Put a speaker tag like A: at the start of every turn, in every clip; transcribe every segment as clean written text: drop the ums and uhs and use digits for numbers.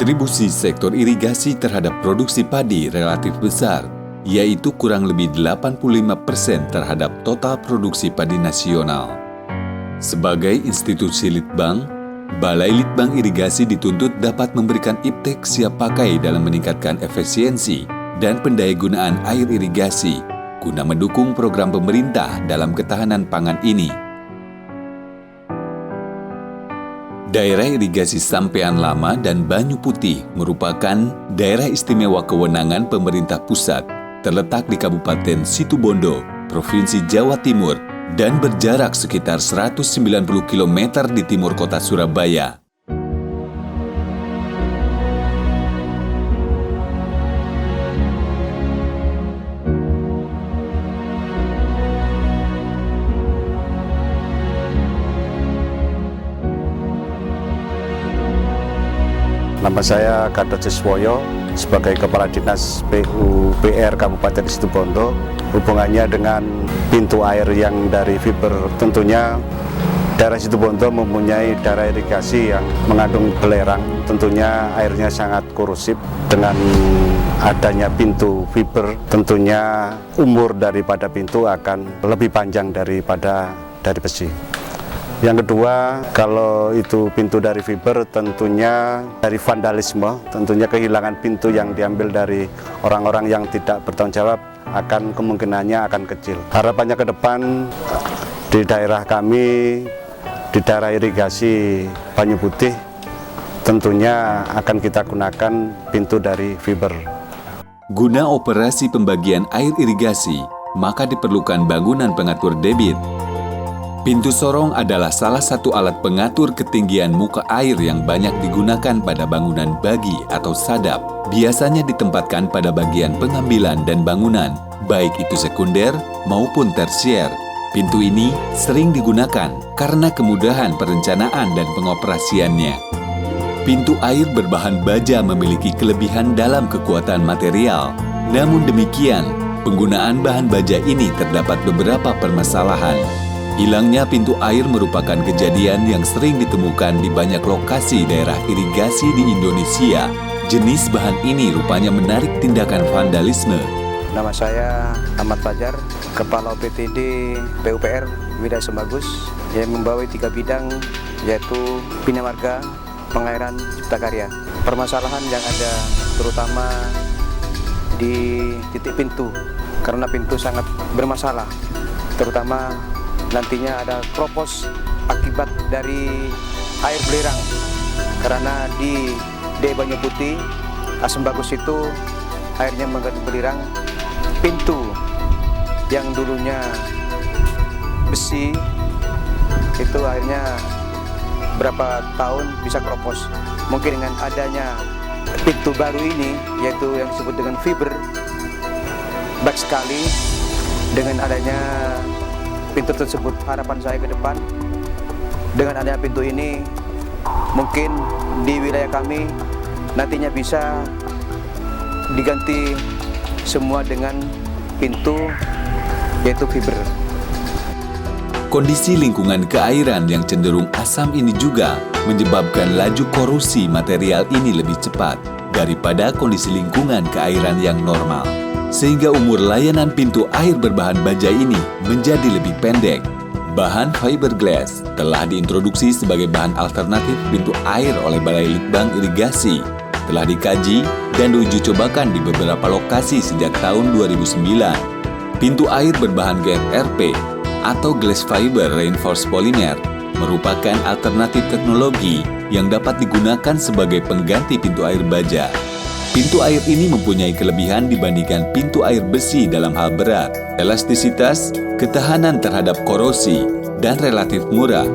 A: Kontribusi sektor irigasi terhadap produksi padi relatif besar, yaitu kurang lebih 85% terhadap total produksi padi nasional. Sebagai institusi litbang, Balai Litbang Irigasi dituntut dapat memberikan iptek siap pakai dalam meningkatkan efisiensi dan pendayagunaan air irigasi guna mendukung program pemerintah dalam ketahanan pangan ini. Daerah irigasi Sampean Lama dan Banyu Putih merupakan daerah istimewa kewenangan pemerintah pusat, terletak di Kabupaten Situbondo, Provinsi Jawa Timur, dan berjarak sekitar 190 km di timur kota Surabaya.
B: Nama saya Gatot Siswoyo sebagai Kepala Dinas PUPR Kabupaten Situbondo. Hubungannya dengan pintu air yang dari fiber, tentunya daerah Situbondo mempunyai daerah irigasi yang mengandung belerang. Tentunya airnya sangat korosif. Dengan adanya pintu fiber, tentunya umur daripada pintu akan lebih panjang daripada dari besi. Yang kedua, kalau itu pintu dari fiber, tentunya dari vandalisme, tentunya kehilangan pintu yang diambil dari orang-orang yang tidak bertanggung jawab akan kemungkinannya akan kecil. Harapannya ke depan di daerah kami, di daerah irigasi Banyu Putih, tentunya akan kita gunakan pintu dari fiber.
A: Guna operasi pembagian air irigasi, maka diperlukan bangunan pengatur debit. Pintu sorong adalah salah satu alat pengatur ketinggian muka air yang banyak digunakan pada bangunan bagi atau sadap. Biasanya ditempatkan pada bagian pengambilan dan bangunan, baik itu sekunder maupun tersier. Pintu ini sering digunakan karena kemudahan perencanaan dan pengoperasiannya. Pintu air berbahan baja memiliki kelebihan dalam kekuatan material. Namun demikian, penggunaan bahan baja ini terdapat beberapa permasalahan. Hilangnya pintu air merupakan kejadian yang sering ditemukan di banyak lokasi daerah irigasi di Indonesia. Jenis bahan ini rupanya menarik tindakan vandalisme.
C: Nama saya Ahmad Fajar, Kepala OPTD PUPR Widya Sembagus, yang membawa 3 bidang, yaitu Bina Marga, Pengairan, Cipta Karya. Permasalahan yang ada terutama di titik pintu, karena pintu sangat bermasalah, terutama nantinya ada kropos akibat dari air belerang, karena di Banyu Putih, Asam Bagus itu airnya mengandung belerang. Pintu yang dulunya besi itu akhirnya berapa tahun bisa kropos. Mungkin dengan adanya pintu baru ini, yaitu yang disebut dengan fiber, baik sekali dengan adanya pintu tersebut. Harapan saya ke depan, dengan adanya pintu ini, mungkin di wilayah kami nantinya bisa diganti semua dengan pintu, yaitu fiber.
A: Kondisi lingkungan keairan yang cenderung asam ini juga menyebabkan laju korosi material ini lebih cepat daripada kondisi lingkungan keairan yang normal, sehingga umur layanan pintu air berbahan baja ini menjadi lebih pendek. Bahan fiberglass telah diintroduksi sebagai bahan alternatif pintu air oleh Balai Litbang Irigasi, telah dikaji dan diuji cobakan di beberapa lokasi sejak tahun 2009. Pintu air berbahan GFRP atau Glass Fiber Reinforced Polymer merupakan alternatif teknologi yang dapat digunakan sebagai pengganti pintu air baja. Pintu air ini mempunyai kelebihan dibandingkan pintu air besi dalam hal berat, elastisitas, ketahanan terhadap korosi, dan relatif murah.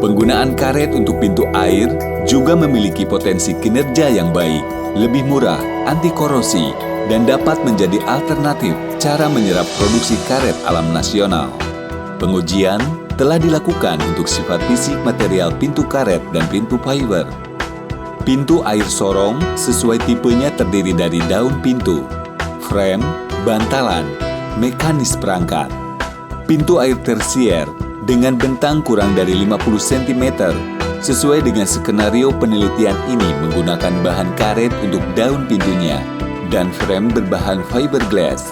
A: Penggunaan karet untuk pintu air juga memiliki potensi kinerja yang baik, lebih murah, anti korosi, dan dapat menjadi alternatif cara menyerap produksi karet alam nasional. Pengujian telah dilakukan untuk sifat fisik material pintu karet dan pintu fiber. Pintu air sorong sesuai tipenya terdiri dari daun pintu, frame, bantalan, mekanis perangkat. Pintu air tersier dengan bentang kurang dari 50 cm Sesuai dengan skenario penelitian ini menggunakan bahan karet untuk daun pintunya dan frame berbahan fiberglass.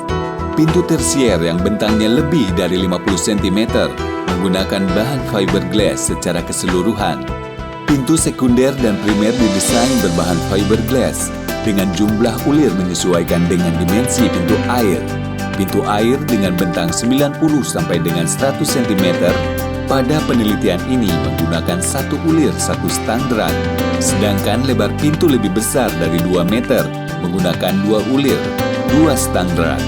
A: Pintu tersier yang bentangnya lebih dari 50 cm menggunakan bahan fiberglass secara keseluruhan. Pintu sekunder dan primer didesain berbahan fiberglass dengan jumlah ulir menyesuaikan dengan dimensi pintu air. Pintu air dengan bentang 90 sampai dengan 100 cm pada penelitian ini menggunakan 1 ulir 1 stang drat, sedangkan lebar pintu lebih besar dari 2 meter menggunakan 2 ulir 2 stang drat.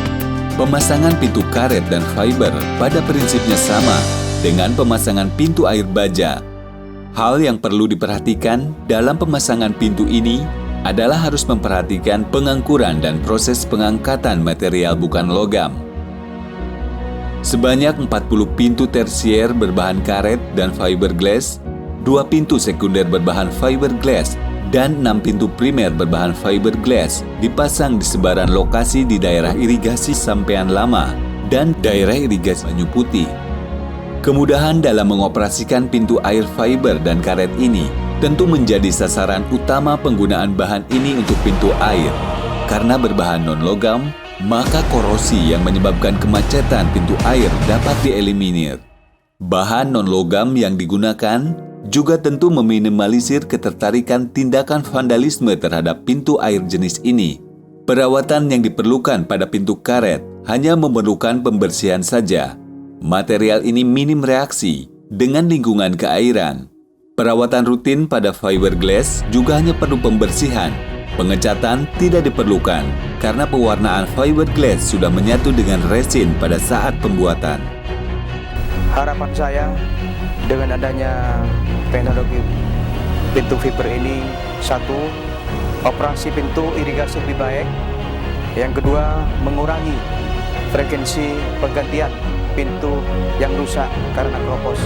A: Pemasangan pintu karet dan fiber pada prinsipnya sama dengan pemasangan pintu air baja. Hal yang perlu diperhatikan dalam pemasangan pintu ini adalah harus memperhatikan pengangkuran dan proses pengangkatan material bukan logam. Sebanyak 40 pintu tersier berbahan karet dan fiberglass, 2 pintu sekunder berbahan fiberglass, dan 6 pintu primer berbahan fiberglass dipasang di sebaran lokasi di daerah irigasi Sampean Lama dan daerah irigasi Banyu Putih. Kemudahan dalam mengoperasikan pintu air fiber dan karet ini tentu menjadi sasaran utama penggunaan bahan ini untuk pintu air. Karena berbahan non-logam, maka korosi yang menyebabkan kemacetan pintu air dapat dieliminir. Bahan non-logam yang digunakan juga tentu meminimalisir ketertarikan tindakan vandalisme terhadap pintu air jenis ini. Perawatan yang diperlukan pada pintu karet hanya memerlukan pembersihan saja. Material ini minim reaksi dengan lingkungan keairan. Perawatan rutin pada fiberglass juga hanya perlu pembersihan. Pengecatan tidak diperlukan karena pewarnaan fiberglass sudah menyatu dengan resin pada saat pembuatan.
C: Harapan saya dengan adanya teknologi pintu fiber ini, satu, operasi pintu irigasi lebih baik. Yang kedua, mengurangi frekuensi penggantian pintu yang rusak karena keropos.